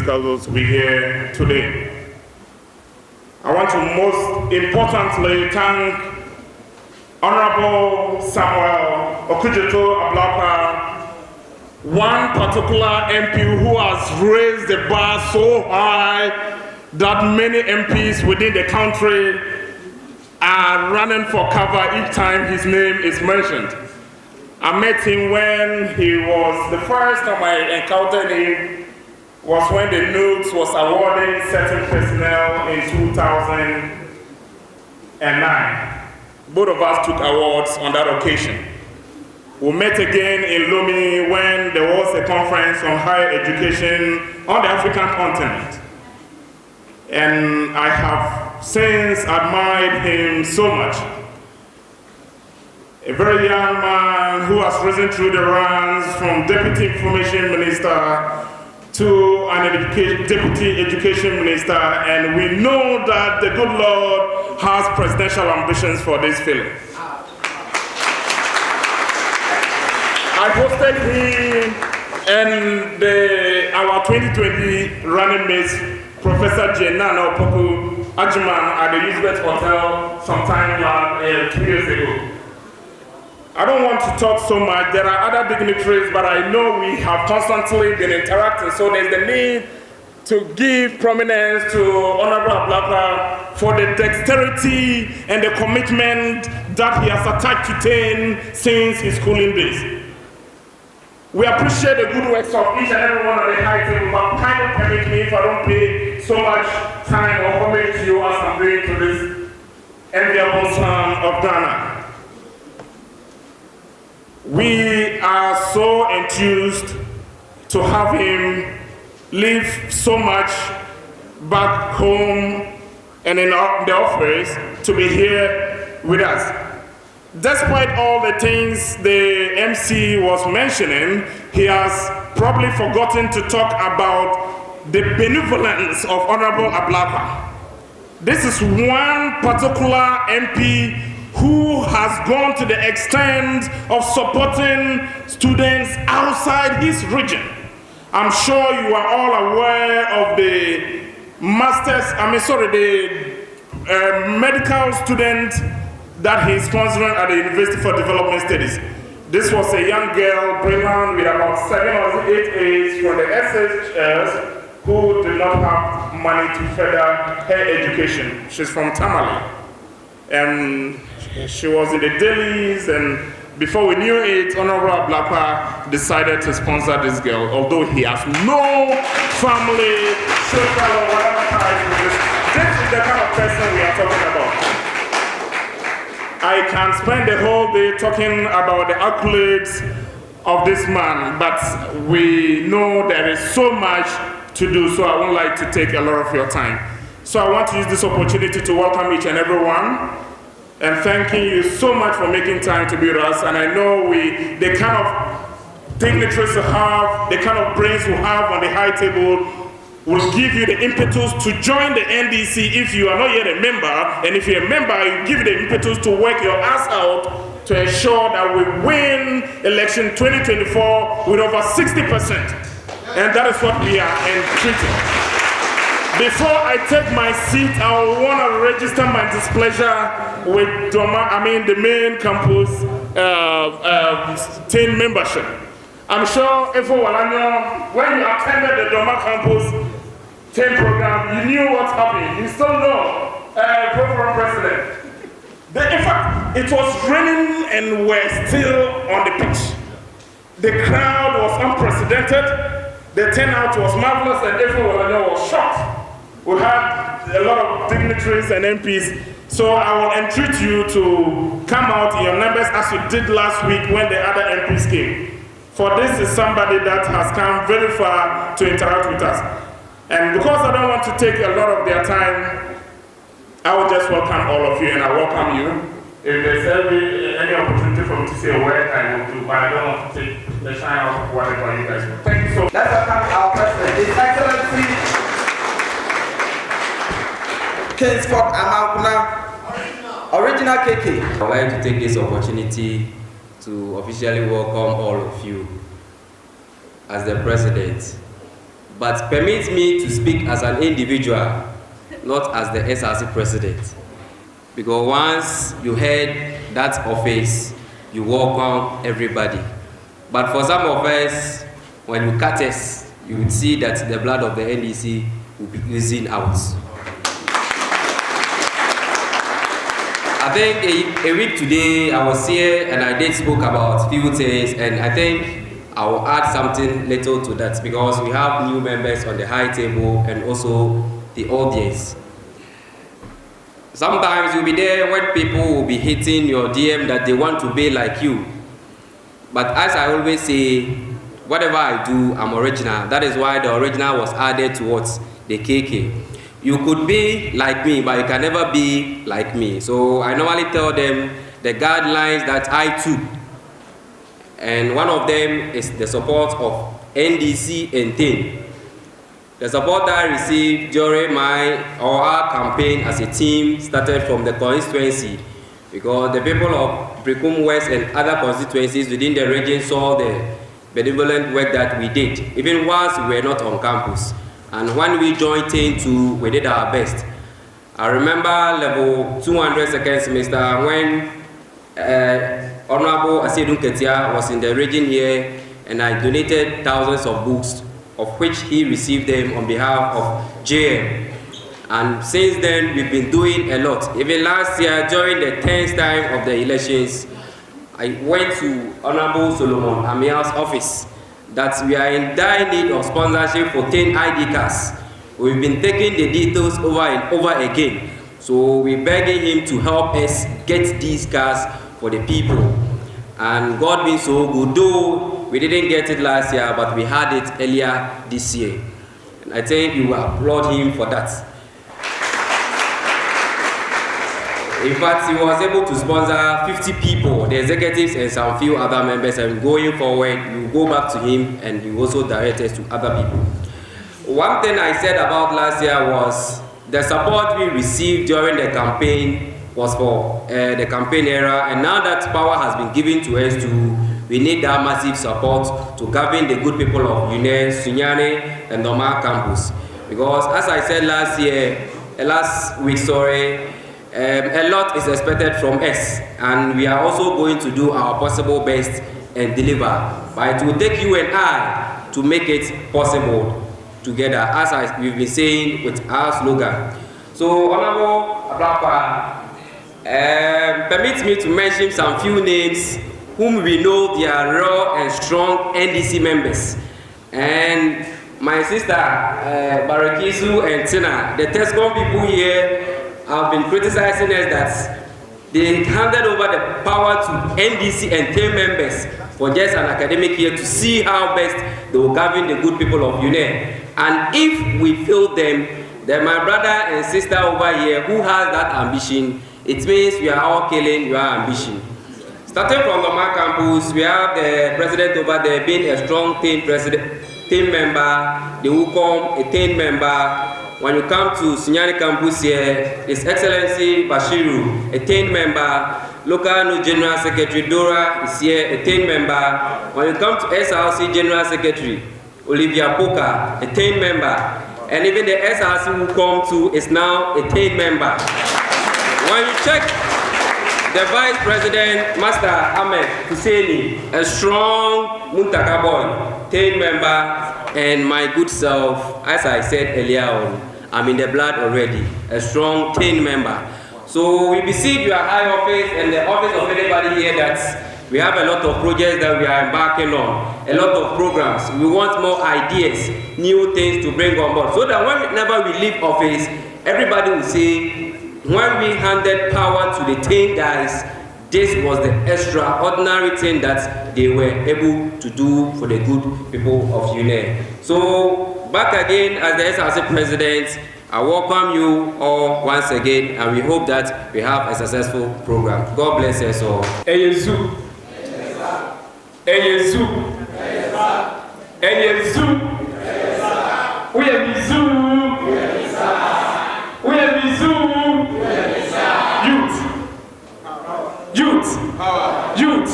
scheduled to be here today. I want to most importantly thank Honorable Samuel Okujeto Ablakwa, one particular MP who has raised the bar so high that many MPs within the country are running for cover each time his name is mentioned. I met him when he was, the first time I encountered him was when the NUGS was awarding certain personnel in 2009. Both of us took awards on that occasion. We met again in Lomé when there was a conference on higher education on the African continent. And I have since admired him so much. A very young man who has risen through the ranks from Deputy Information Minister to an Deputy Education Minister, and we know that the good Lord has presidential ambitions for this fellow. I hosted him and our 2020 running mate, Professor Jenana Opoku Ajiman, at the Elizabeth Hotel sometime 2 years ago. I don't want to talk so much. There are other dignitaries, but I know we have constantly been interacting, so there's the need to give prominence to Honorable Ablakwa for the dexterity and the commitment that he has attached to tein since his schooling days. We appreciate the good works of each and every one of the high table, but kindly permit me if I don't pay so much time or homage to you as I'm doing to this enviable son of Ghana. We are so enthused to have him leave so much back home and in the office to be here with us. Despite all the things the MC was mentioning, he has probably forgotten to talk about the benevolence of Honorable Ablakwa. This is one particular MP who has gone to the extent of supporting students outside his region. I'm sure you are all aware of the medical student that he's sponsoring at the University for Development Studies. This was a young girl, brilliant, with about 7 or 8 A's from the SHS, who did not have money to further her education. She's from Tamale. And she was in the dailies, and before we knew it, Honorable Ablakwa decided to sponsor this girl, although he has no family, social, or whatever ties with this. This is the kind of person we are talking about. I can spend the whole day talking about the accolades of this man, but we know there is so much to do, so I won't like to take a lot of your time. So I want to use this opportunity to welcome each and every one, and thanking you so much for making time to be with us. And I know the kind of dignitaries you have, the kind of brains you have on the high table will give you the impetus to join the NDC if you are not yet a member. And if you're a member, it will give you the impetus to work your ass out to ensure that we win election 2024 with over 60%. And that is what we are entreating. Before I take my seat, I want to register my displeasure with the main campus tein membership. I'm sure if when you attended the Doma campus tein program, you knew what's happening. You still know, Program President. In fact, it was raining and we're still on the pitch. The crowd was unprecedented. The turnout was marvelous, and everyone was shocked. We had a lot of dignitaries and MPs, so I will entreat you to come out in your numbers as you did last week when the other MPs came. For this is somebody that has come very far to interact with us. And because I don't want to take a lot of their time, I will just welcome all of you, and I welcome you. If there's any opportunity for me to say a word, I will do, but I don't want to take the shine off of whatever you guys want. Thank you so much. Let's welcome our President, His Excellency Kingsford Amankuna, original KK. I would like to take this opportunity to officially welcome all of you as the President. but permit me to speak as an individual, not as the SRC president. Because once you head that office, you welcome everybody. But for some of us, when you cut us, you would see that the blood of the NDC will be oozing out. I think a week today, I was here and I did spoke about few things, and I think I will add something little to that because we have new members on the high table and also the audience. Sometimes you'll be there when people will be hitting your DM that they want to be like you. But as I always say, whatever I do, I'm original. That is why the original was added towards the KK. You could be like me, but you can never be like me. So I normally tell them the guidelines that I took. And one of them is the support of NDC and tein. The support that I received during our campaign as a team started from the constituency, because the people of Brekum West and other constituencies within the region saw the benevolent work that we did, even whilst we were not on campus. And when we joined tein too, we did our best. I remember level 200 second semester when Honorable Asedun Ketia was in the region here, and I donated thousands of books, of which he received them on behalf of JM. And since then, we've been doing a lot. Even last year, during the 10th time of the elections, I went to Honorable Solomon Amial's office that we are in dire need of sponsorship for 10 ID cards. We've been taking the details over and over again. So we're begging him to help us get these cards for the people. And God being so good, though we didn't get it last year, but we had it earlier this year. And I think you will applaud him for that. In fact, he was able to sponsor 50 people, the executives and some few other members, and going forward, you go back to him and he also direct us to other people. One thing I said about last year was the support we received during the campaign was for the campaign era, and now that power has been given to us we need that massive support to govern the good people of uner, Sunyani and Normal campus. Because as I said last week, a lot is expected from us, and we are also going to do our possible best and deliver. But it will take you and I to make it possible together, as we've been saying with our slogan. So, Honorable Ablakwa, permit me to mention some few names whom we know they are raw and strong NDC members. And my sister, Barakisu and Tina, the Tescom people here have been criticizing us that they handed over the power to NDC and tein members for just an academic year to see how best they will govern the good people of uner. And if we fail them, then my brother and sister over here who has that ambition, it means we are all killing your ambition. Starting from the Normal campus, we have the president over there being a strong tein member, the Ukom, a tein member. When you come to Sunyani campus here, His Excellency Bashiru, a tein member. Local General Secretary Dora is here, a tein member. When you come to SRC General Secretary, Olivia Poka, a tein member. And even the SRC who come to is now a tein member. When you check the Vice President, Master Ahmed Husseini, a strong Muntaka boy, tein member. And my good self, as I said earlier on, I'm in the blood already, a strong tein member. So we beseech your high office and the office of anybody here that we have a lot of projects that we are embarking on, a lot of programs. We want more ideas, new things to bring on board, so that whenever we leave office, everybody will say, when we handed power to the tein guys, this was the extraordinary thing that they were able to do for the good people of uner. So, back again as the SRC president, I welcome you all once again, and we hope that we have a successful program. God bless us all. Eyezu. Eyezu. Eyezu. Uyemizu. Uyemizu. Youth. Youth. Youth.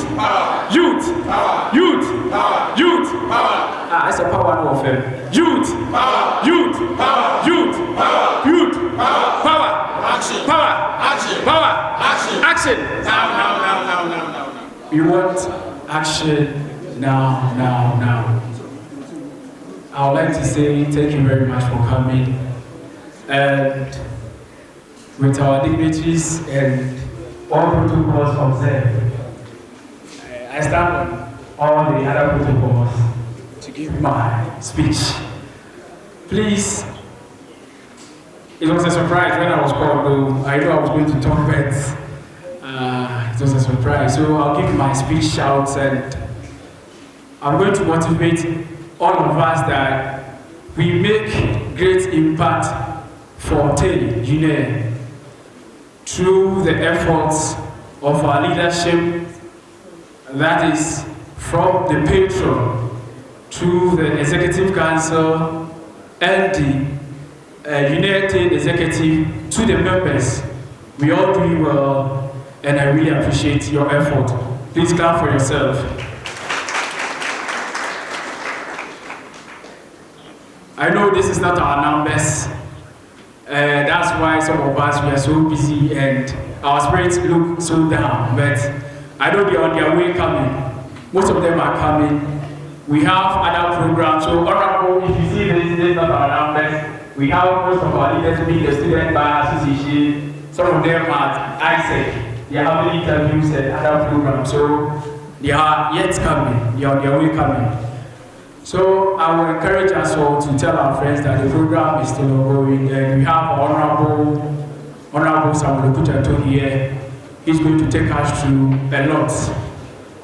Youth. Youth. Youth. Ah, it's a power of youth. Power. Youth. Power. Youth. Power. Youth. Power. Action. Power. Action. Power. Action. Action. Now. We want action now. I would like to say thank you very much for coming. And with our dignitaries and all protocols observed, I stand on all the other protocols to give my speech. Please, it was a surprise when I was called, though I knew I was going to talk, but it was a surprise. So I'll give my speech out, and I'm going to motivate all of us that we make great impact for tein, uner, through the efforts of our leadership, that is from the patron through the executive council and the United Executive to the members. We all do well, and I really appreciate your effort. Please clap for yourself. I know this is not our numbers. That's why some of us, we are so busy and our spirits look so down. But I know they are on their way coming. Most of them are coming. We have other programs. So, honorable, if you see this is not our numbers. We have most of our leaders being the Student Bar Association. Some of them are ISEC. They are having interviews and other programs. So they are yet coming. They are on their way coming. So I will encourage us all to tell our friends that the program is still ongoing, and we have Honorable Samuel Kuchato here. He's going to take us through a lot.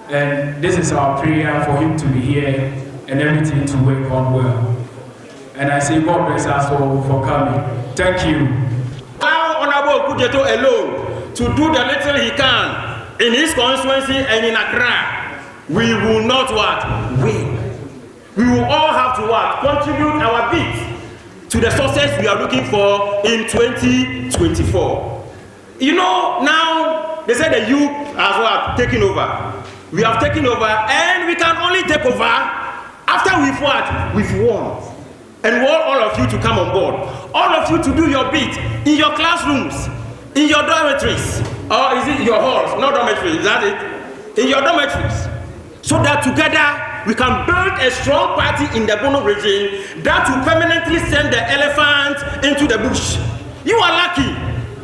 And this is our prayer for him to be here and everything to work on well. And I say God bless us all for coming. Thank you. Allow Honorable Kuchato alone to do the little he can in his constituency and in Accra. We will not win. We will all have to contribute our bit to the success we are looking for in 2024. You know, now they say the youth has taken over. We have taken over, and we can only take over after we've won. And we want all of you to come on board. All of you to do your bit in your classrooms, in your dormitories, or is it your halls? Not dormitories, is that it? In your dormitories. So that together we can build a strong party in the Bono region that will permanently send the elephant into the bush. You are lucky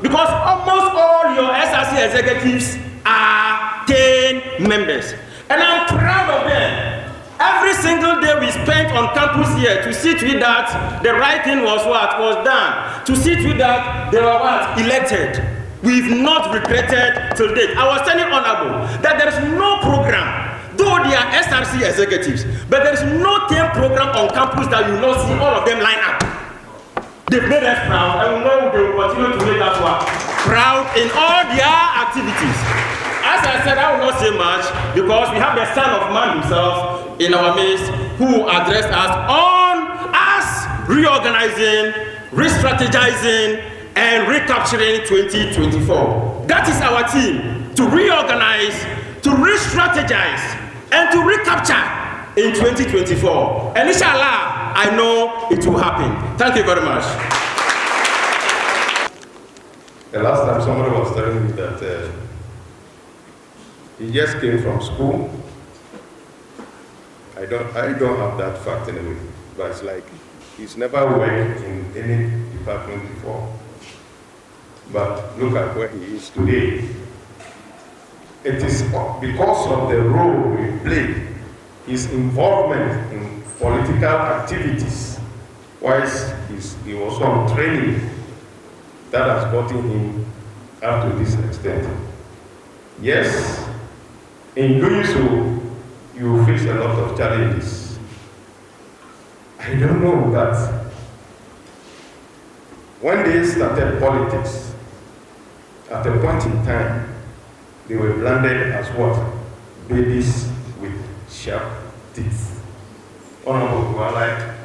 because almost all your SRC executives are tein members. And I'm proud of them. Every single day we spent on campus here to see to it that the right thing was done. To see to it that they were elected. We've not regretted till date. I was telling Honorable that there is no program, though they are SRC executives, but there is no tein program on campus that you will not see all of them line up. They've made us proud, and we know they will continue to make us proud in all their activities. As I said, I will not say much because we have the Son of Man himself in our midst who addressed us on us reorganizing, re-strategizing, and recapturing 2024. That is our team, to reorganize, to re-strategize, and to recapture in 2024. And inshallah, I know it will happen. Thank you very much. The last time somebody was telling me that he just came from school. I don't have that fact anyway, but it's like he's never worked in any department before. But look at where he is today. It is because of the role he played, his involvement in political activities, whilst he was on training, that has gotten him up to this extent. Yes, in doing so, you face a lot of challenges. I don't know that when they started politics, at a point in time, they were branded as what? Babies with sharp teeth. Honorable, you are like.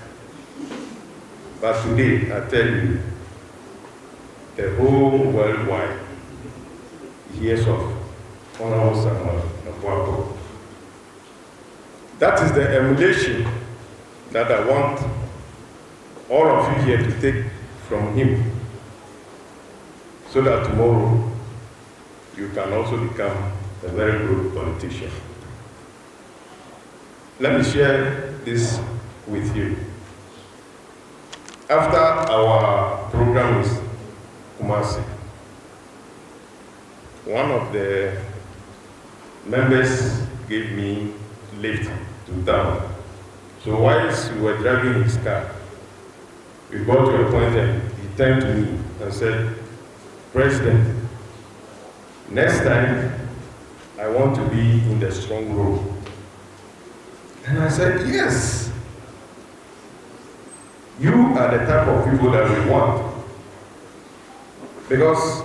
But today, I tell you, the whole worldwide hears of Honorable Samuel Ablakwa. That is the emulation that I want all of you here to take from him, so that tomorrow you can also become a very good politician. Let me share this with you. After our program is Kumasi, one of the members gave me lift to town. So whilst we were driving his car, we got to a point and he turned to me and said, "President, next time I want to be in the strong row." And I said, "Yes, you are the type of people that we want." Because,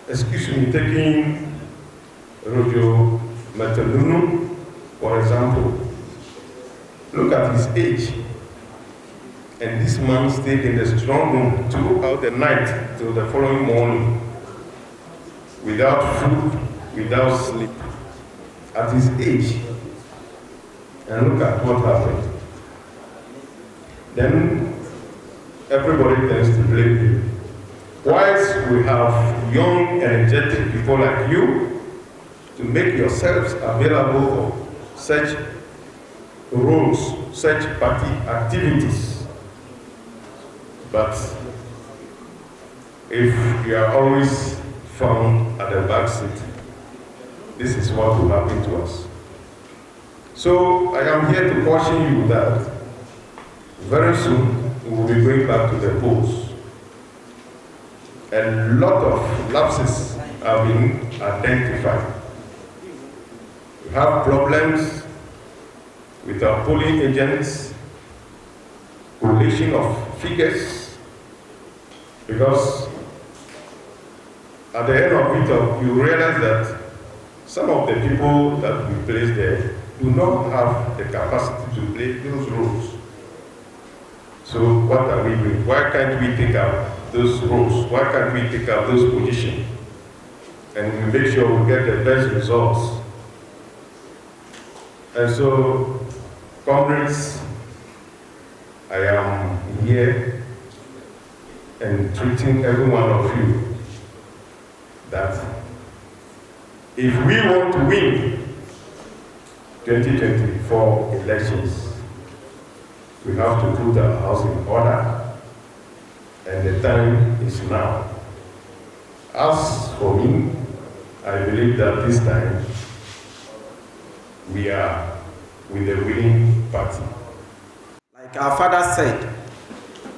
excuse me, taking Rojo Metalunu, for example, look at his age. And this man stayed in the strong room throughout the night till the following morning, without food, without sleep, at his age. And look at what happened. Then everybody tends to blame you. Whilst we have young, energetic people like you to make yourselves available for such roles, such party activities. But if you are always found at the back seat, this is what will happen to us. So I am here to caution you that very soon we will be going back to the polls. And a lot of lapses have been identified. We have problems with our polling agents, correlation of figures, because at the end of it all, you realize that some of the people that we place there do not have the capacity to play those roles. So what are we doing? Why can't we take up those roles? Why can't we take up those positions? And we make sure we get the best results. And so, comrades, I am here and treating every one of you that if we want to win 2024 elections, we have to put our house in order, and the time is now. As for me, I believe that this time we are with the winning party. Like our father said,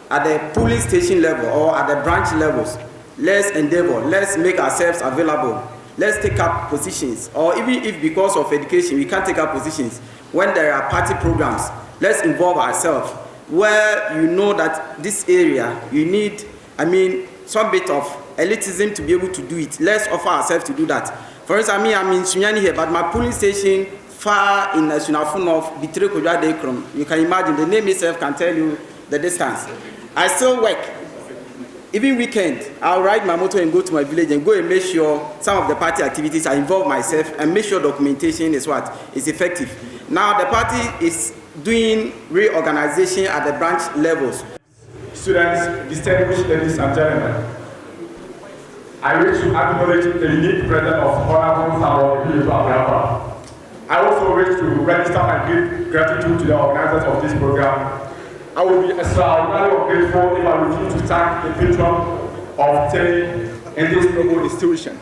at the police station level or at the branch levels, let's endeavor, let's make ourselves available, let's take up positions, or even if because of education we can't take up positions, when there are party programs, let's involve ourselves, where you know that this area, you need, some bit of elitism to be able to do it. Let's offer ourselves to do that. For instance, I'm in Sunyani here, but my polling station far in Sunafunov, Bitre Kodwa Dekrom. You can imagine, the name itself can tell you the distance. I still work. Even weekend, I'll ride my motor and go to my village and go and make sure some of the party activities, I involve myself and make sure documentation is effective. Now the party is doing reorganization at the branch levels. Students, distinguished ladies and gentlemen, I wish to acknowledge the unique presence of Honorable Ablakwa. I also wish to register my deep gratitude to the organizers of this program. I will be extraordinarily grateful if I refuse to thank the patron of tein in this noble institution.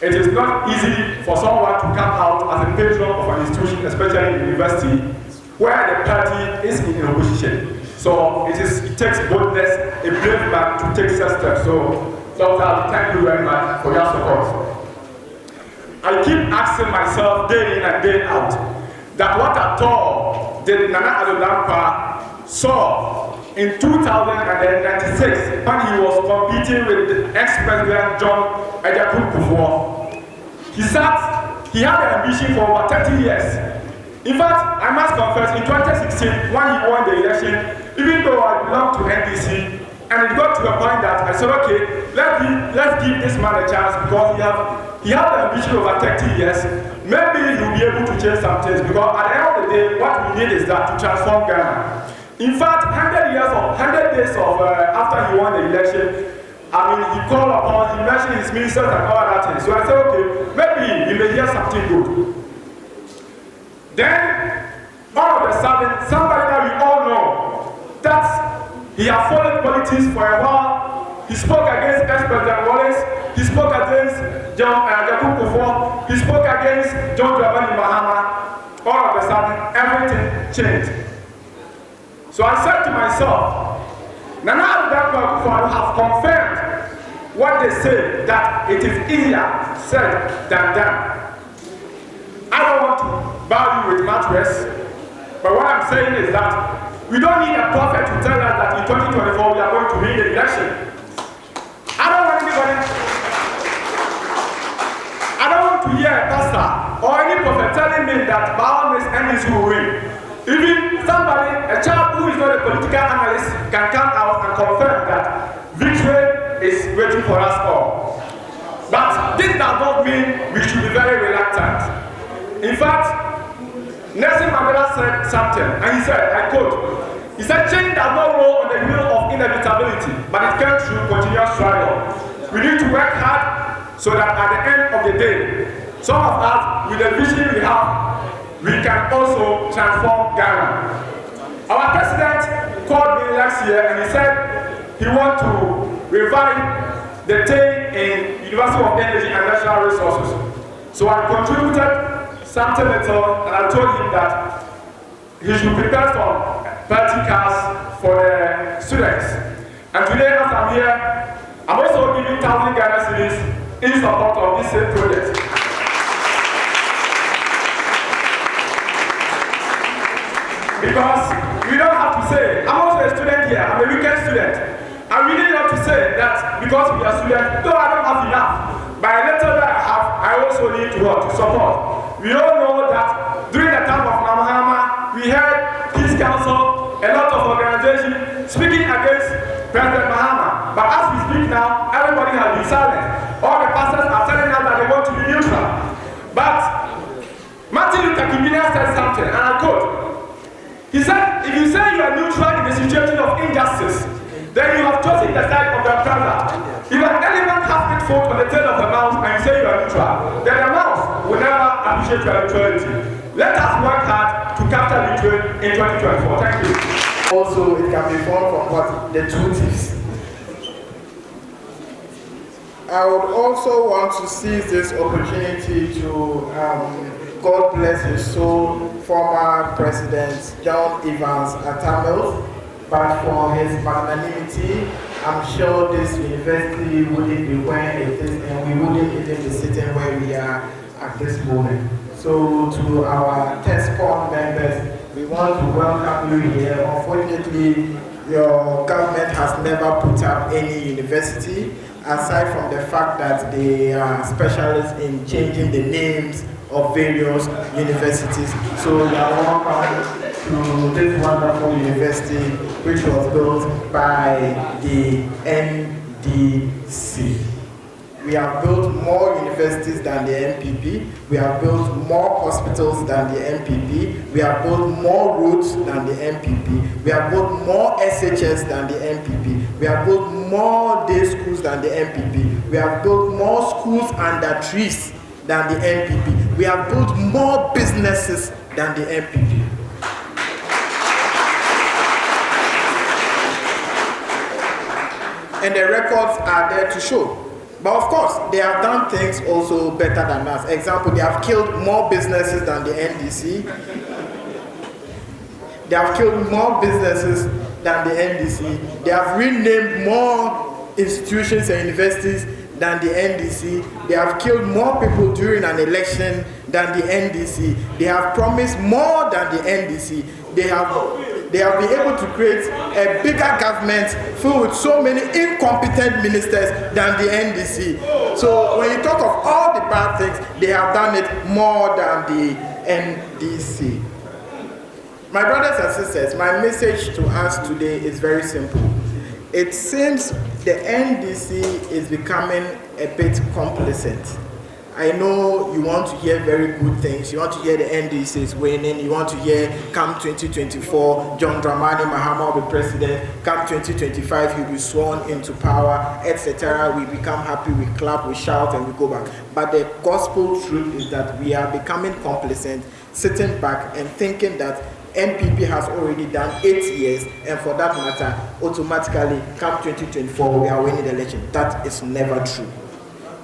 It is not easy for someone to come out as a patron of an institution, especially in university, where the party is in opposition. So it takes boldness, a brave man to take such steps. So, Doctor, thank you very much for your support. I keep asking myself day in and day out that what at all did Nana Ablakwa saw in 2096 when he was competing with ex-president John Kufuor. He had an ambition for over 30 years. In fact, I must confess, in 2016, when he won the election, even though I belonged to NDC, and it got to a point that I said, okay, let's give this man a chance because he had an ambition over 30 years. Maybe he'll be able to change some things because at the end of the day, what we need is that to transform Ghana. In fact, 100 days of after he won the election, I mean, he called upon, he mentioned his ministers and all that things. So I said, okay, maybe you may hear something good. Then, all of a sudden, somebody that we all know, that he had followed politics for a while. He spoke against ex-President Wallace. He spoke against John Kufuor. He spoke against John Dramani Mahama. All of a sudden, everything changed. So I said to myself, Nana Ablakwa Kufuor have confirmed what they say, that it is easier said than done. I don't want to bow you with much rest, but what I'm saying is that we don't need a prophet to tell us that in 2024 we are going to win the election. I don't want to hear a pastor or any prophet telling me that by all means NDC will win. Even somebody, a child who is not a political analyst, can come out and confirm that victory is waiting for us all. But this does not mean we should be very reluctant. In fact, Nelson Mandela said something, and he said, I quote, he said, change does not roll on the wheel of inevitability, but it comes through continuous struggle. We need to work hard so that at the end of the day, some of us, with the vision we have, we can also transform Ghana. Our president called me last year and he said he wants to revive the tein in University of Energy and Natural Resources. So I contributed something little and I told him that he should prepare some party cars for the students. And today as I'm here, I'm also giving 1,000 Ghana cedis in support of this same project. Because we don't have to say, I'm also a student here, I'm a weekend student. I really not to say that because we are students, though I don't have enough. By the little that I have, I also need to support. We all know that during the time of Mahama, we had Peace Council, a lot of organizations speaking against President Mahama. But as we speak now, everybody has been silent. All the pastors are telling us that they want to be neutral. But Martin Luther King Jr. said something, and I quote, he said, if you say you are neutral in a situation of injustice, then you have chosen the side of the oppressor. If an elephant has its foot on the tail of a mouse and you say you are neutral, then the mouse will never appreciate your neutrality. Let us work hard to capture victory in 2024. Thank you. Also, it can be formed from what the truth is. I would also want to seize this opportunity to God bless his soul, former President John Evans Atamils, but for his magnanimity, I'm sure this university wouldn't be where it is and we wouldn't even be sitting where we are at this moment. So to our TESCON members, we want to welcome you here. Unfortunately, your government has never put up any university, aside from the fact that they are specialists in changing the names of various universities. So you are welcome to this wonderful university which was built by the NDC. We have built more universities than the NPP. We have built more hospitals than the NPP. We have built more roads than the NPP. We have built more SHS than the NPP. We have built more day schools than the NPP. We have built more schools under trees than the NPP. We have built more businesses than the NPP. And the records are there to show. But of course, they have done things also better than us. Example, they have killed more businesses than the NDC. They have killed more businesses than the NDC. They have renamed more institutions and universities than the NDC. They have killed more people during an election than the NDC. They have promised more than the NDC. They have been able to create a bigger government filled with so many incompetent ministers than the NDC. So when you talk of all the bad things, they have done it more than the NDC. My brothers and sisters, my message to us today is very simple. It seems the NDC is becoming a bit complacent. I know you want to hear very good things. You want to hear the NDC is winning. You want to hear come 2024, John Dramani Mahama will be president. Come 2025, he'll be sworn into power, etc. We become happy, we clap, we shout, and we go back. But the gospel truth is that we are becoming complacent, sitting back and thinking that NPP has already done 8 years, and for that matter, automatically come 2024, we are winning the election. That is never true.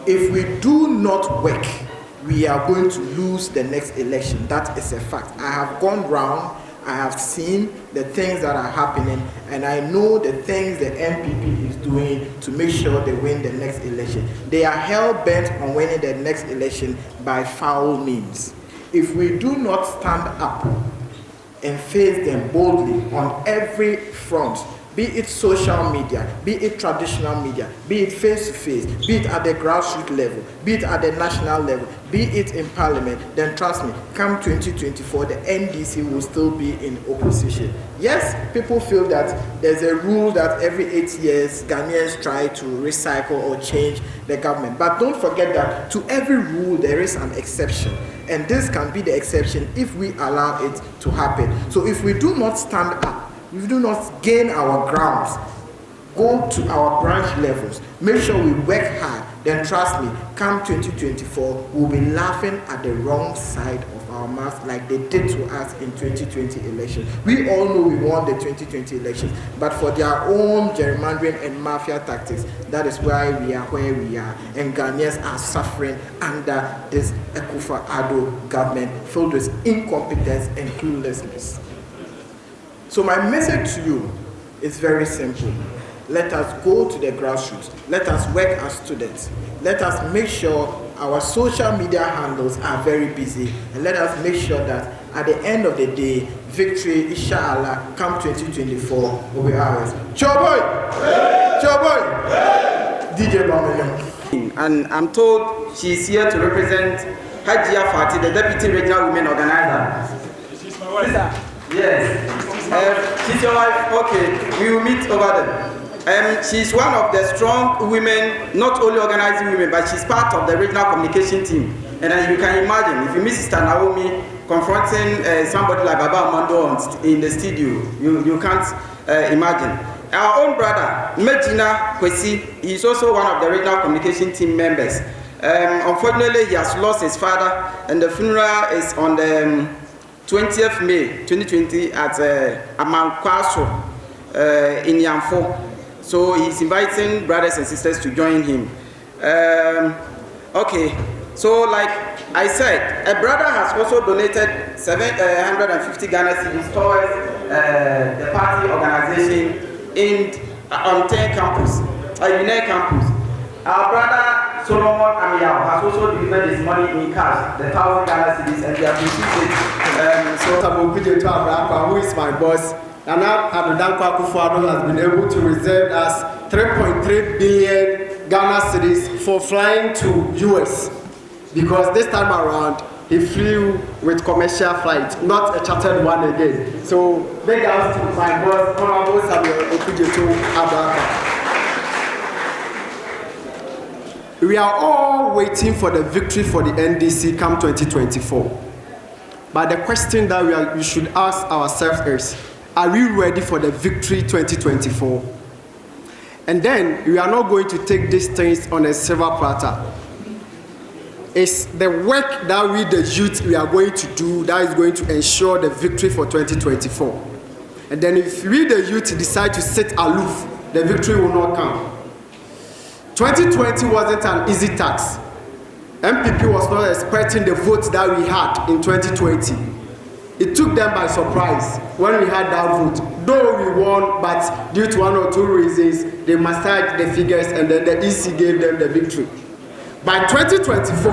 If we do not work, we are going to lose the next election. That is a fact. I have gone round, I have seen the things that are happening, and I know the things the NPP is doing to make sure they win the next election. They are hell-bent on winning the next election by foul means. If we do not stand up and face them boldly on every front, be it social media, be it traditional media, be it face-to-face, be it at the grassroots level, be it at the national level, be it in parliament, then trust me, come 2024, the NDC will still be in opposition. Yes, people feel that there's a rule that every 8 years, Ghanaians try to recycle or change the government. But don't forget that to every rule, there is an exception. And this can be the exception if we allow it to happen. So if we do not stand up, if we do not gain our grounds, go to our branch levels, make sure we work hard, then trust me, come 2024, we'll be laughing at the wrong side of our mouth like they did to us in 2020 election. We all know we won the 2020 election, but for their own gerrymandering and mafia tactics, that is why we are where we are, and Ghanaians are suffering under this Akufo-Addo government filled with incompetence and cluelessness. So my message to you is very simple. Let us go to the grassroots. Let us work as students. Let us make sure our social media handles are very busy. And let us make sure that at the end of the day, victory, inshallah, come 2024, will be ours. Choboy! Choboy! DJ Bamilyon. And I'm told she's here to represent Hajia Fati, the Deputy Regional Women Organizer. She's my wife. Yes. She's your wife? Okay, we will meet over there. She's one of the strong women, not only organizing women, but she's part of the regional communication team. And as you can imagine, if you meet Sister Naomi confronting somebody like Baba Amando in the studio, you can't imagine. Our own brother, Medina Kwesi, is also one of the regional communication team members. Unfortunately, he has lost his father, and the funeral is on the 20th May 2020 at Amankwaso in Yamfo. So he's inviting brothers and sisters to join him. Okay, so like I said, a brother has also donated 750 Ghana cedis towards the party organization on tein campus, uner campus. Our brother Solomon Amiao has also delivered his money in cash, the 1,000 Ghana cedis, and they have received it. So Ablakwa, who is my boss, and Akatamanso Fair has been able to reserve us 3.3 billion Ghana cedis for flying to US, because this time around he flew with commercial flight, not a chartered one again. So big ups to my boss, Honorable Samuel Ablakwa. We are all waiting for the victory for the NDC come 2024. But the question that we should ask ourselves is, are we ready for the victory 2024? And then we are not going to take these things on a silver platter. It's the work that we, the youth, we are going to do that is going to ensure the victory for 2024. And then if we, the youth, decide to sit aloof, the victory will not come. 2020 wasn't an easy task. MPP was not expecting the votes that we had in 2020. It took them by surprise when we had that vote. Though we won, but due to one or two reasons, they massaged the figures and then the EC gave them the victory. By 2024,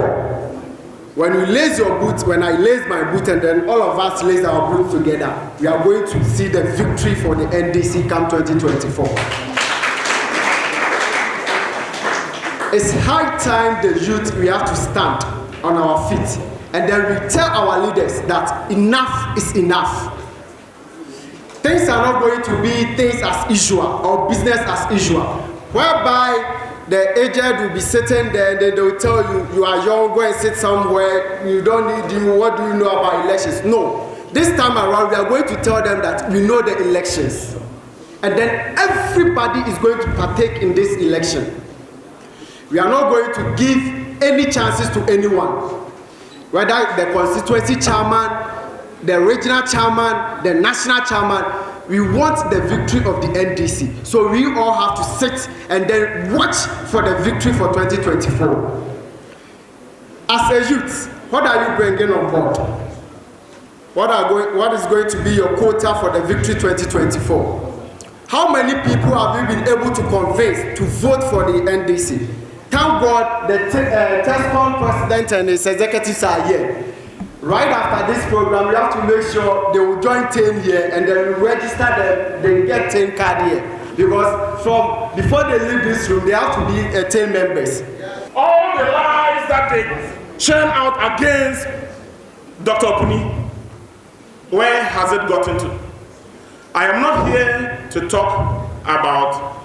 when you lace your boots, when I lace my boot, and then all of us lace our boots together, we are going to see the victory for the NDC come 2024. It's high time the youth, we have to stand on our feet, and then we tell our leaders that enough is enough. Things are not going to be things as usual or business as usual, whereby the aged will be sitting there and then they will tell you, you are young, go and sit somewhere, you don't need you, what do you know about elections? No. This time around, we are going to tell them that we know the elections. And then everybody is going to partake in this election. We are not going to give any chances to anyone. Whether the constituency chairman, the regional chairman, the national chairman, we want the victory of the NDC. So we all have to sit and then watch for the victory for 2024. As a youth, what are you bringing on board? What is going to be your quota for the victory 2024? How many people have you been able to convince to vote for the NDC? Thank God the TESCOM president and his executives are here. Right after this program, we have to make sure they will join tein here and then we register them, they get tein card here. Because from before they leave this room, they have to be tein members. All the lies that they churn out against Dr. Opuni, where has it gotten to? I am not here to talk about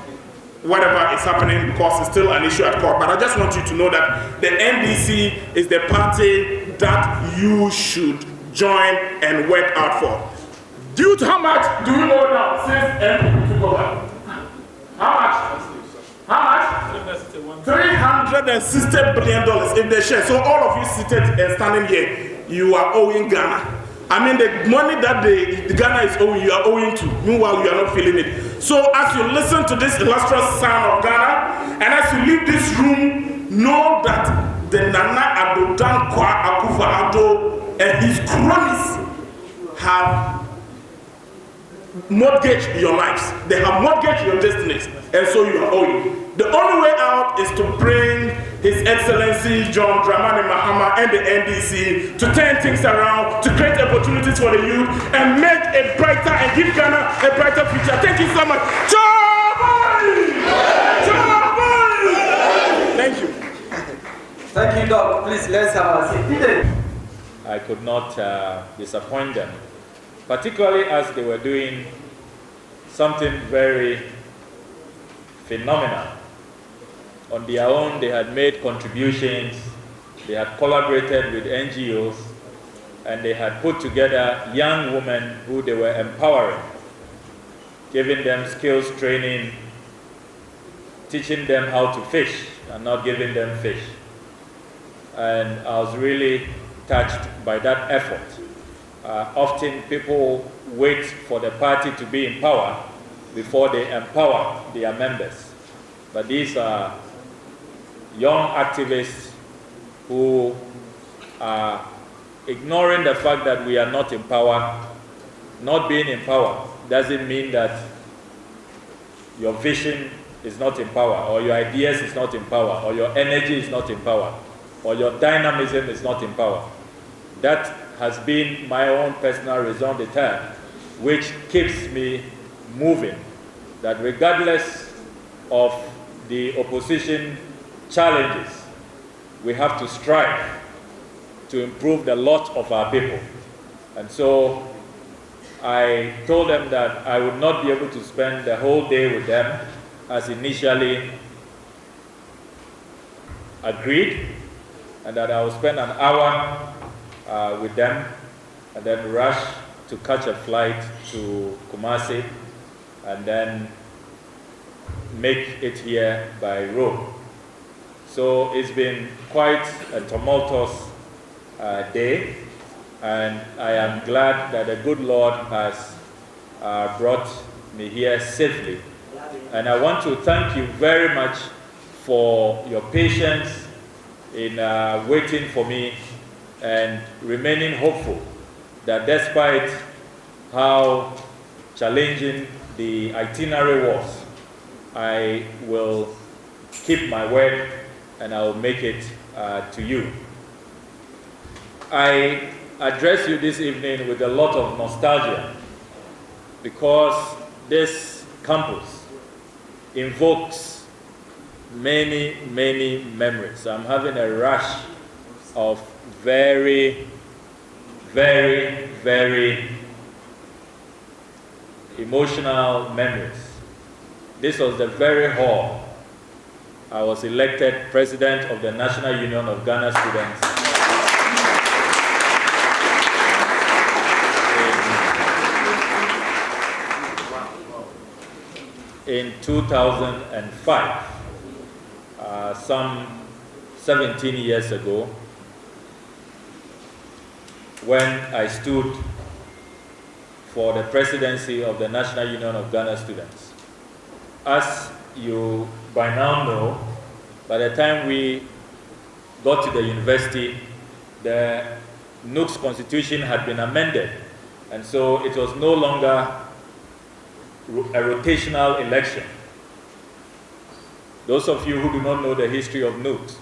whatever is happening because it's still an issue at court, but I just want you to know that the NDC is the party that you should join and work out for. Due to how much do you know now since NPP took over? How much? How much? $360 billion if they share. So all of you seated and standing here, you are owing Ghana. I mean, the money that the Ghana is owing, you are owing to. Meanwhile, you are not feeling it. So as you listen to this illustrious son of Ghana, and as you leave this room, know that the Nana Addo Dankwa Akufo-Addo and his cronies have mortgaged your lives. They have mortgaged your destinies, and so you are owing. The only way out is to bring His Excellency John Dramani Mahama and the NDC to turn things around, to create opportunities for the youth, and make a brighter and give Ghana a brighter future. Thank you so much. Thank you. Thank you, Doc. Please, let's have a seat. I could not disappoint them, particularly as they were doing something very phenomenal. On their own, they had made contributions, they had collaborated with NGOs, and they had put together young women who they were empowering, giving them skills training, teaching them how to fish and not giving them fish. And I was really touched by that effort. Often people wait for the party to be in power before they empower their members. But these are young activists who are ignoring the fact that we are not in power. Not being in power doesn't mean that your vision is not in power, or your ideas is not in power, or your energy is not in power, or your dynamism is not in power. That has been my own personal raison d'etre, which keeps me moving, that regardless of the opposition challenges, we have to strive to improve the lot of our people. And so I told them that I would not be able to spend the whole day with them as initially agreed, and that I will spend an hour with them and then rush to catch a flight to Kumasi and then make it here by road. So it's been quite a tumultuous day, and I am glad that the good Lord has brought me here safely. And I want to thank you very much for your patience in waiting for me and remaining hopeful that despite how challenging the itinerary was, I will keep my word and I will make it to you. I address you this evening with a lot of nostalgia because this campus invokes many, many memories. I'm having a rush of very, very, very emotional memories. This was the very hall I was elected President of the National Union of Ghana Students in 2005, some 17 years ago, when I stood for the presidency of the National Union of Ghana Students. As you by now know, by the time we got to the university, the NUC's constitution had been amended, and so it was no longer a rotational election. Those of you who do not know the history of NUCs,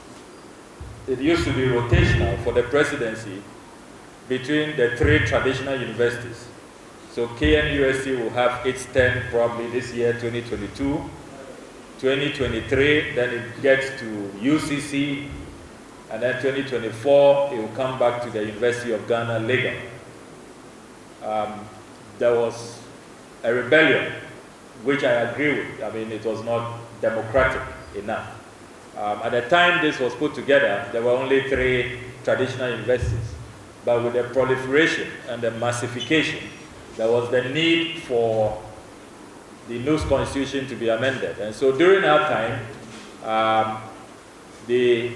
it used to be rotational for the presidency between the 3 traditional universities. So KNUST will have its 10 probably this year, 2022, 2023, then it gets to UCC, and then 2024, it will come back to the University of Ghana, Legon. There was a rebellion, which I agree with. I mean, it was not democratic enough. At the time this was put together, there were only 3 traditional universities. But with the proliferation and the massification, there was the need for the NUC's constitution to be amended. And so during our time, the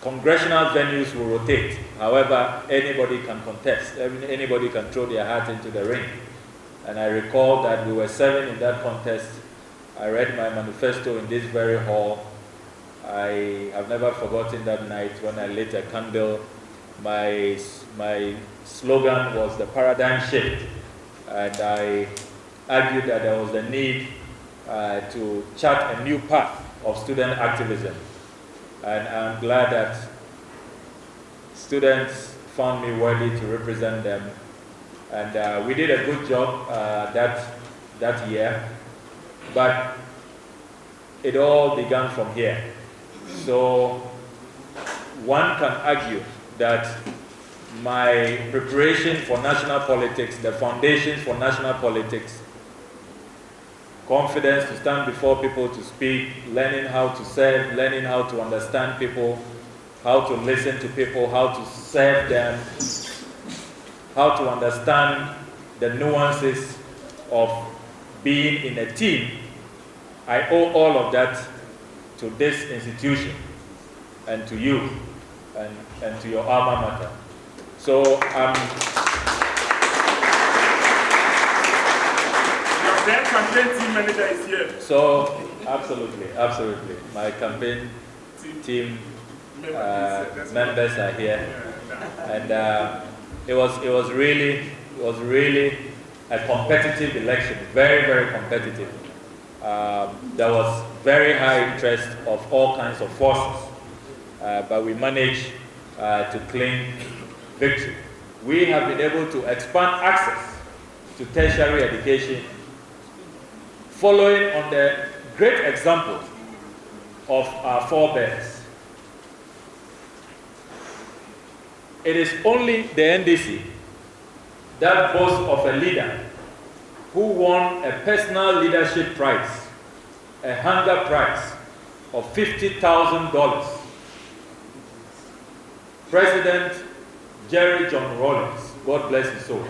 congressional venues will rotate. However, anybody can contest. Anybody can throw their hat into the ring. And I recall that we were serving in that contest. I read my manifesto in this very hall. I have never forgotten that night when I lit a candle. My slogan was the paradigm shift. And I argued that there was a need to chart a new path of student activism. And I'm glad that students found me worthy to represent them. And we did a good job that year, but it all began from here. So one can argue that my preparation for national politics, the foundations for national politics, confidence to stand before people to speak, learning how to serve, learning how to understand people, how to listen to people, how to serve them, how to understand the nuances of being in a team. I owe all of that to this institution and to you and to your alma mater. So Your campaign team manager is here. So absolutely. My campaign team members are here, and it was really a competitive election, very competitive. There was very high interest of all kinds of forces, but we managed to claim victory. We have been able to expand access to tertiary education, following on the great example of our forebears. It is only the NDC that boasts of a leader who won a personal leadership prize, a hunger prize of $50,000. President Jerry John Rawlings, God bless his soul,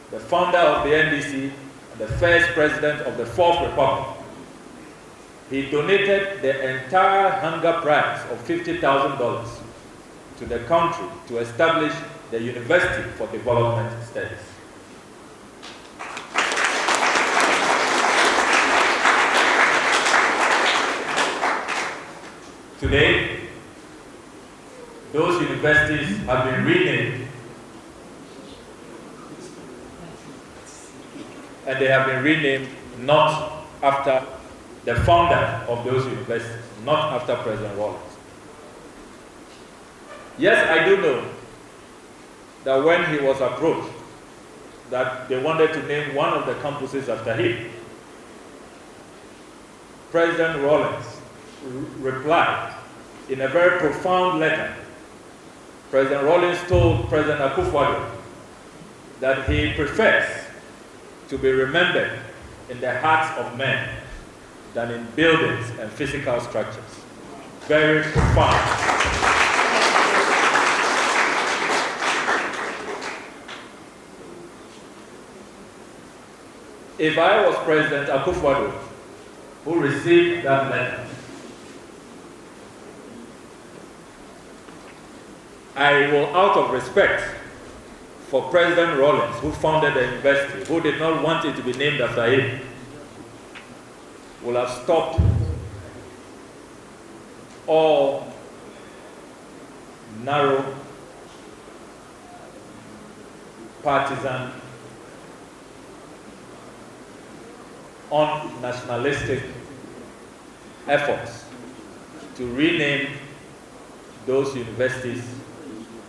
the founder of the NDC and the first president of the Fourth Republic. He donated the entire hunger prize of $50,000 to the country to establish the University for Development Studies. Today, those universities have been renamed, and they have been renamed not after the founder of those universities, not after President Rawlings. Yes, I do know that when he was approached, that they wanted to name one of the campuses after him, President Rawlings replied in a very profound letter. President Rawlings told President Akufo-Addo that he prefers to be remembered in the hearts of men than in buildings and physical structures. Very profound. If I was President Akufo-Addo, who received that letter, I will, out of respect for President Rawlings, who founded the university, who did not want it to be named after him, will have stopped all narrow, partisan, un-nationalistic efforts to rename those universities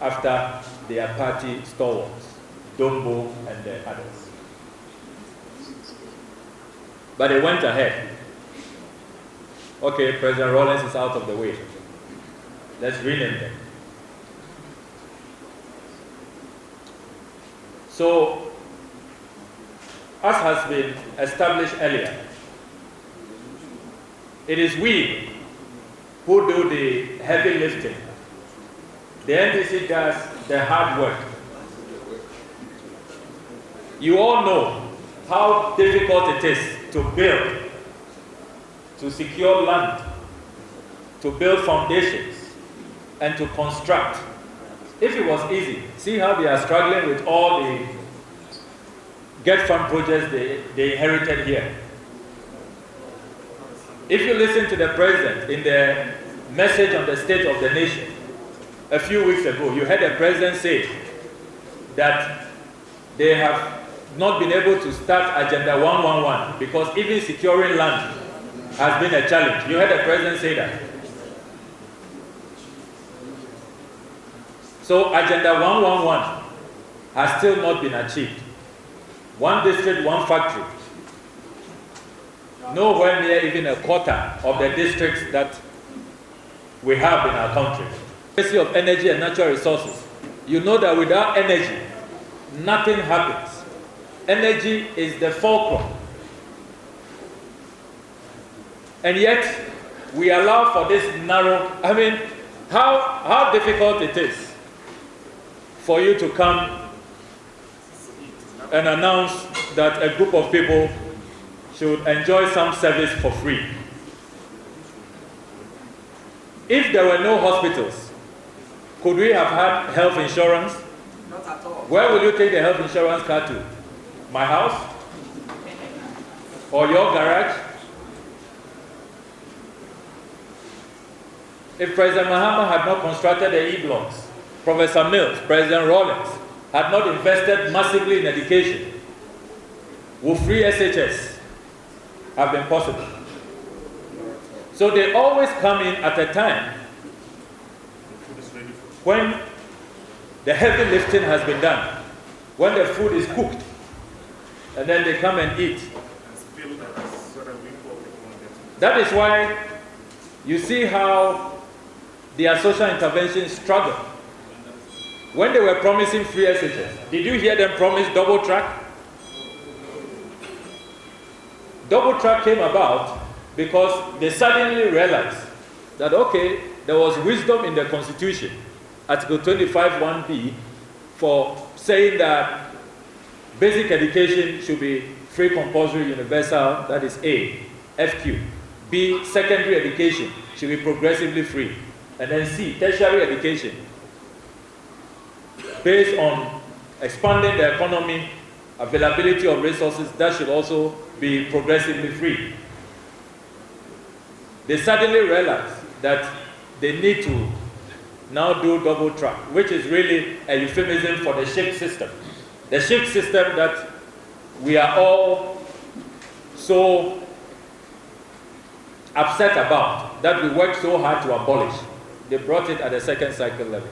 after their party stalwarts, Dombo and the others. But they went ahead. Okay, President Rawlings is out of the way. Let's rename them. So, as has been established earlier, it is we who do the heavy lifting. The NDC does the hard work. You all know how difficult it is to build, to secure land, to build foundations, and to construct. If it was easy, see how they are struggling with all the get fund projects they inherited here. If you listen to the president in the message on the state of the nation a few weeks ago, you heard the president say that they have not been able to start Agenda 111 because even securing land has been a challenge. You heard the president say that. So Agenda 111 has still not been achieved. One district, one factory. Nowhere near even a quarter of the districts that we have in our country. Ministry of Energy and Natural Resources. You know that without energy, nothing happens. Energy is the fulcrum. And yet, we allow for this narrow, I mean, how difficult it is for you to come and announce that a group of people should enjoy some service for free. If there were no hospitals, could we have had health insurance? Not at all. Where will you take the health insurance card to? My house? Or your garage? If President Mahama had not constructed the E-blocks, Professor Mills, President Rawlings, had not invested massively in education, would free SHS have been possible? So they always come in at a time when the heavy lifting has been done, when the food is cooked, and then they come and eat. That is why you see how their social intervention struggle. When they were promising free SHS, did you hear them promise double track? Double track came about because they suddenly realized that, okay, there was wisdom in the Constitution, Article 25(1)(b), for saying that basic education should be free, compulsory, universal, that is A, FQ. B, secondary education should be progressively free. And then C, tertiary education, based on expanding the economy, availability of resources, that should also be progressively free. They suddenly realized that they need to now do double track, which is really a euphemism for the shift system. The shift system that we are all so upset about, that we worked so hard to abolish. They brought it at the second cycle level.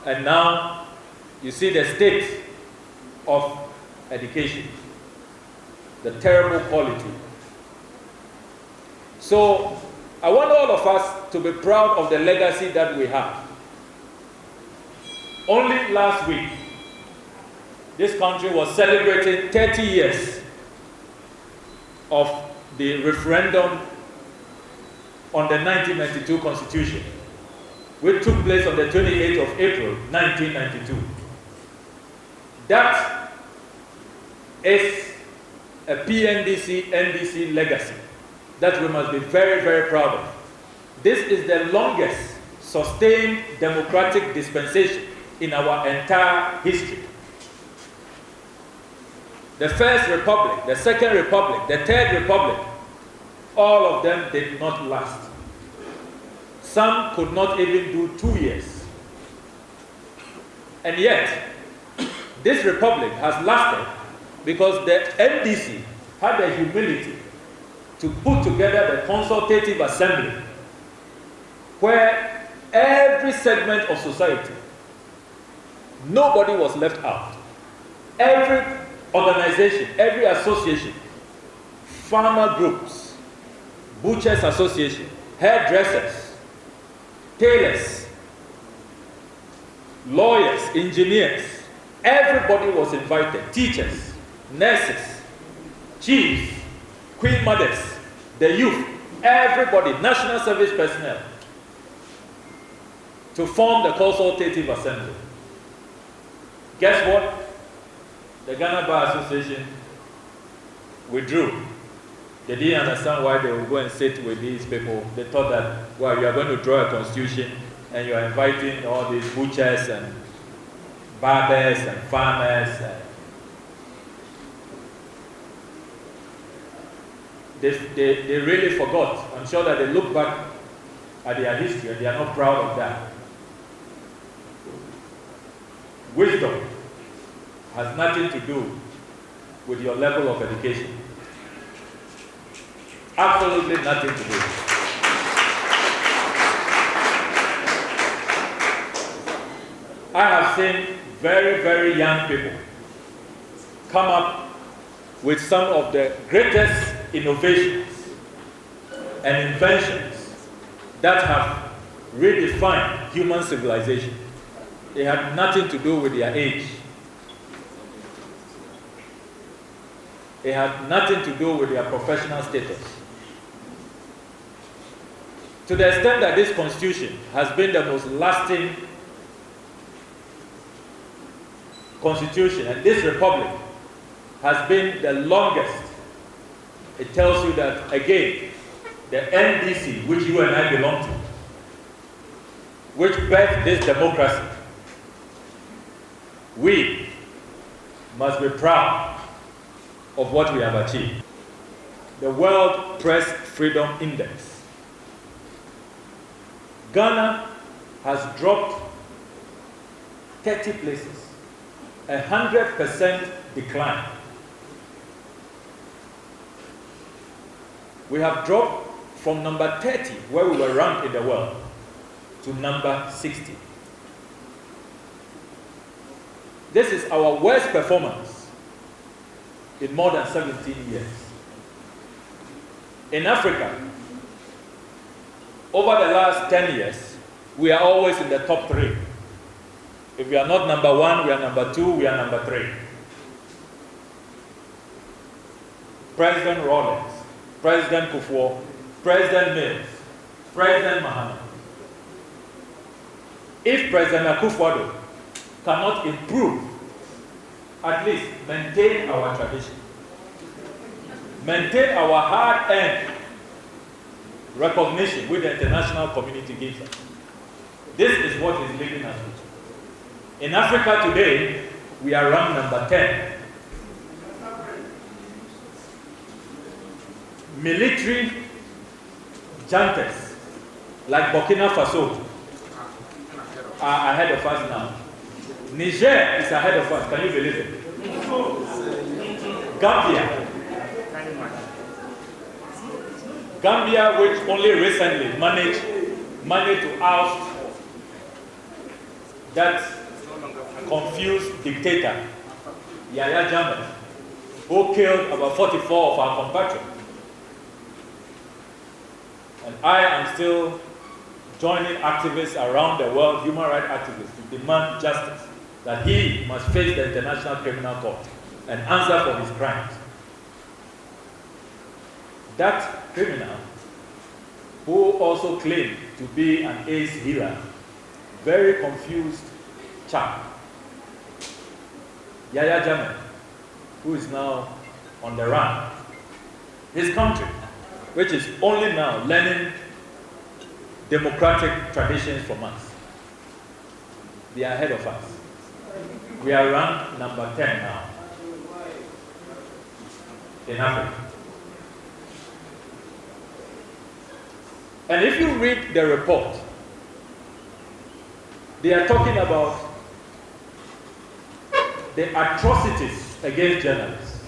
And now you see the state of education, the terrible quality. So I want all of us to be proud of the legacy that we have. Only last week, this country was celebrating 30 years of the referendum on the 1992 Constitution, which took place on the 28th of April, 1992. That is a PNDC-NDC legacy that we must be very, very proud of. This is the longest sustained democratic dispensation in our entire history. The First Republic, the Second Republic, the Third Republic, all of them did not last. Some could not even do 2 years. And yet, this republic has lasted because the NDC had the humility to put together the consultative assembly where every segment of society, nobody was left out. Every organization, every association, farmer groups, butchers association, hairdressers, tailors, lawyers, engineers, everybody was invited, teachers, nurses, chiefs, queen mothers, the youth, everybody, national service personnel, to form the consultative assembly. Guess what? The Ghana Bar Association withdrew. They didn't understand why they would go and sit with these people. They thought that, well, you are going to draw a constitution and you are inviting all these butchers and barbers and farmers. They really forgot. I'm sure that they look back at their history and they are not proud of that. Wisdom has nothing to do with your level of education. Absolutely nothing to do. I have seen very, very young people come up with some of the greatest innovations and inventions that have redefined human civilization. They had nothing to do with their age. They had nothing to do with their professional status. To the extent that this constitution has been the most lasting constitution, and this republic has been the longest, it tells you that, again, the NDC, which you and I belong to, which birthed this democracy, we must be proud of what we have achieved. The World Press Freedom Index. Ghana has dropped 30 places, 100% decline. We have dropped from number 30, where we were ranked in the world, to number 60. This is our worst performance in more than 17 years. In Africa, over the last 10 years, we are always in the top 3. If we are not number 1, we are number 2, we are number 3. President Rawlings, President Kufuor, President Mills, President Mahama. If President Akufo-Addo cannot improve, at least maintain our tradition, maintain our hard-earned recognition which the international community gives us. This is what is leading us to. In Africa today, we are ranked number 10. Military juntas like Burkina Faso are ahead of us now. Niger is ahead of us, can you believe it? Gambia, which only recently managed to oust that confused dictator, Yahya Jammeh, who killed about 44 of our compatriots. And I am still joining activists around the world, human rights activists, to demand justice, that he must face the International Criminal Court and answer for his crimes. that criminal, who also claimed to be an ace healer, very confused chap, Yahya Jammeh, who is now on the run. His country, which is only now learning democratic traditions from us, they are ahead of us. We are ranked number 10 now in Africa. And if you read the report, they are talking about the atrocities against journalists,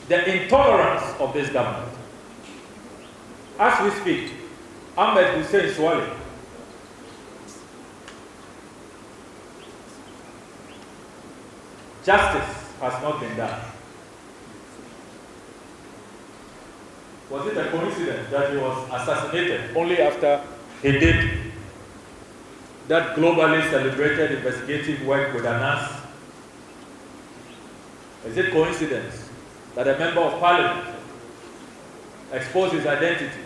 the intolerance of this government. As we speak, Ahmed Hussein Swale, justice has not been done. Was it a coincidence that he was assassinated only after he did that globally celebrated investigative work with Anas? Is it coincidence that a member of parliament exposed his identity?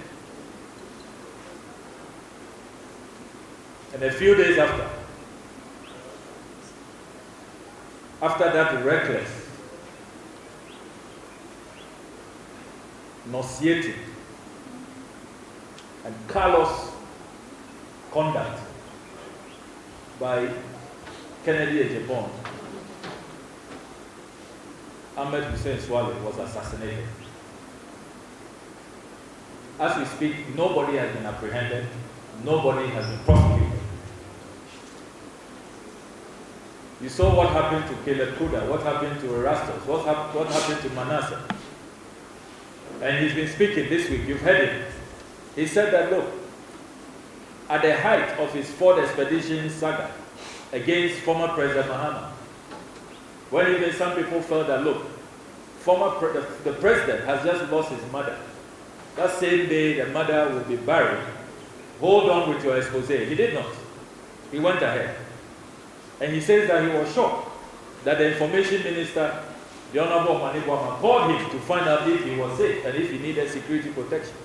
And a few days after that reckless, nauseating, and callous conduct by Kennedy Ejebon, Ahmed Hussein Swale was assassinated. As we speak, nobody has been apprehended, nobody has been prosecuted. You saw what happened to Caleb Kuda, what happened to Erastus, what happened to Manasseh. And he's been speaking this week, you've heard him. He said that, look, at the height of his Ford expedition saga against former President Mahama, when even some people felt that, look, the president has just lost his mother. That same day the mother will be buried. Hold on with your expose. He did not. He went ahead. And he says that he was shocked that the information minister, the Honorable Manigwama, called him to find out if he was safe and if he needed security protection.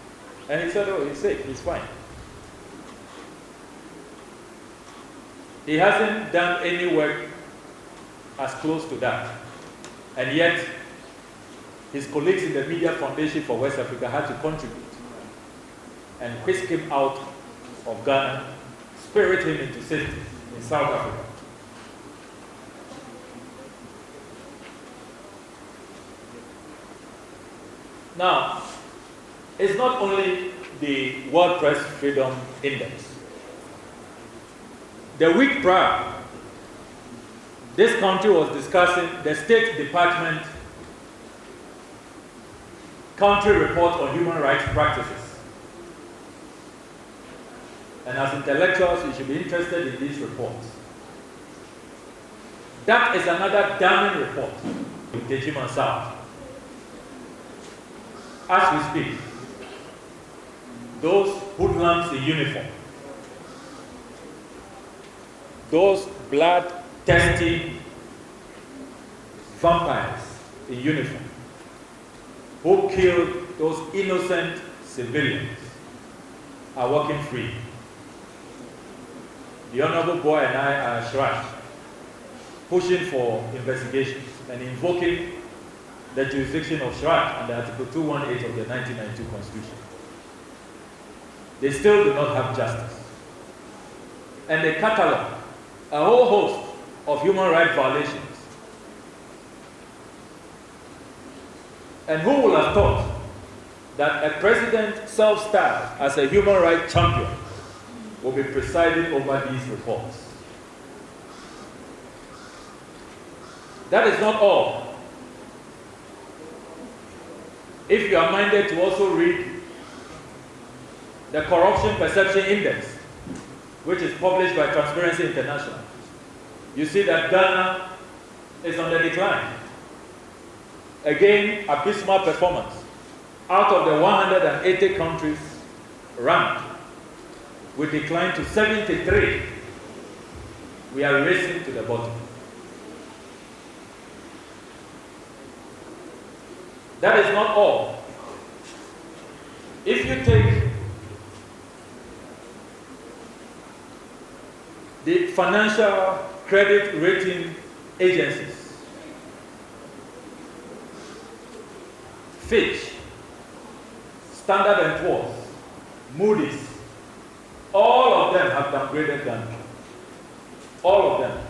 And he said, oh, he's safe, he's fine. He hasn't done any work as close to that. And yet, his colleagues in the Media Foundation for West Africa had to contribute and whisk him out of Ghana, spirit him into safety in South Africa. Now, it's not only the World Press Freedom Index. The week prior, this country was discussing the State Department country report on human rights practices. And as intellectuals, you should be interested in these reports. That is another damning report in Tejiman South. As we speak, those hoodlums in uniform, those blood-thirsty vampires in uniform who killed those innocent civilians are walking free. The Honorable Boy and I are shrashed, pushing for investigations and invoking the jurisdiction of Shrat under Article 218 of the 1992 Constitution. They still do not have justice. And they catalog a whole host of human rights violations. And who would have thought that a president self-styled as a human rights champion will be presiding over these reports? That is not all. If you are minded to also read the Corruption Perception Index, which is published by Transparency International, you see that Ghana is on the decline. Again, abysmal performance. Out of the 180 countries ranked, we declined to 73. We are racing to the bottom. That is not all. If you take the financial credit rating agencies, Fitch, Standard & Poor's, Moody's, all of them have downgraded Ghana. All of them.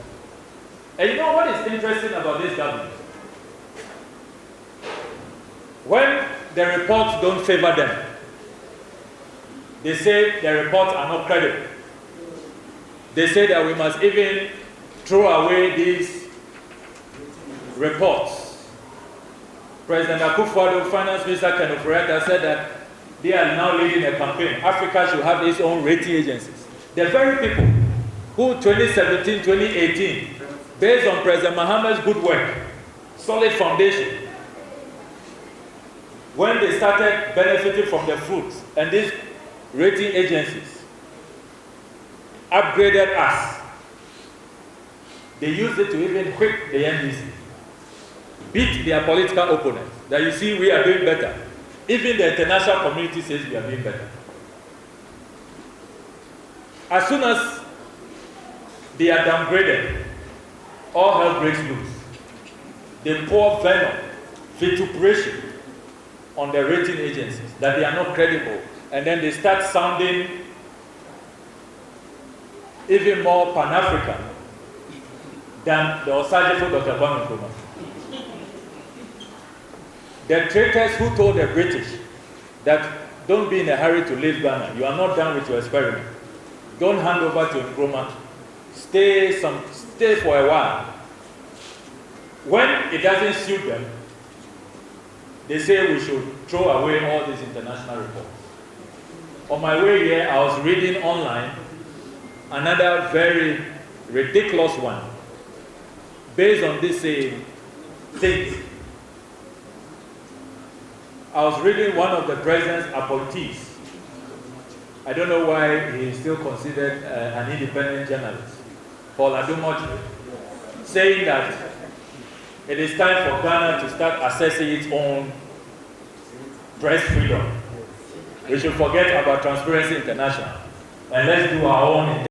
And you know what is interesting about this government? When the reports don't favor them, they say the reports are not credible. They say that we must even throw away these reports. President Akufo-Addo, Finance Minister Kenneth Fureta said that they are now leading a campaign. Africa should have its own rating agencies. The very people who 2017, 2018, based on President Mohammed's good work, solid foundation, when they started benefiting from the fruits, and these rating agencies upgraded us, they used it to even whip the NDC, beat their political opponents. That you see, we are doing better. Even the international community says we are doing better. As soon as they are downgraded, all hell breaks loose. They pour venom, vituperation on the rating agencies that they are not credible, and then they start sounding even more Pan-African than the Osajifo Dr. Kwame Nkrumah. The traitors who told the British that don't be in a hurry to leave Ghana, you are not done with your experiment. Don't hand over to Nkrumah. Stay for a while. When it doesn't suit them, they say we should throw away all these international reports. On my way here, I was reading online another very ridiculous one based on this same thing. I was reading one of the president's appointees. I don't know why he is still considered an independent journalist, Paul Adumoji, saying that it is time for Ghana to start assessing its own press freedom. We should forget about Transparency International and let's do our own.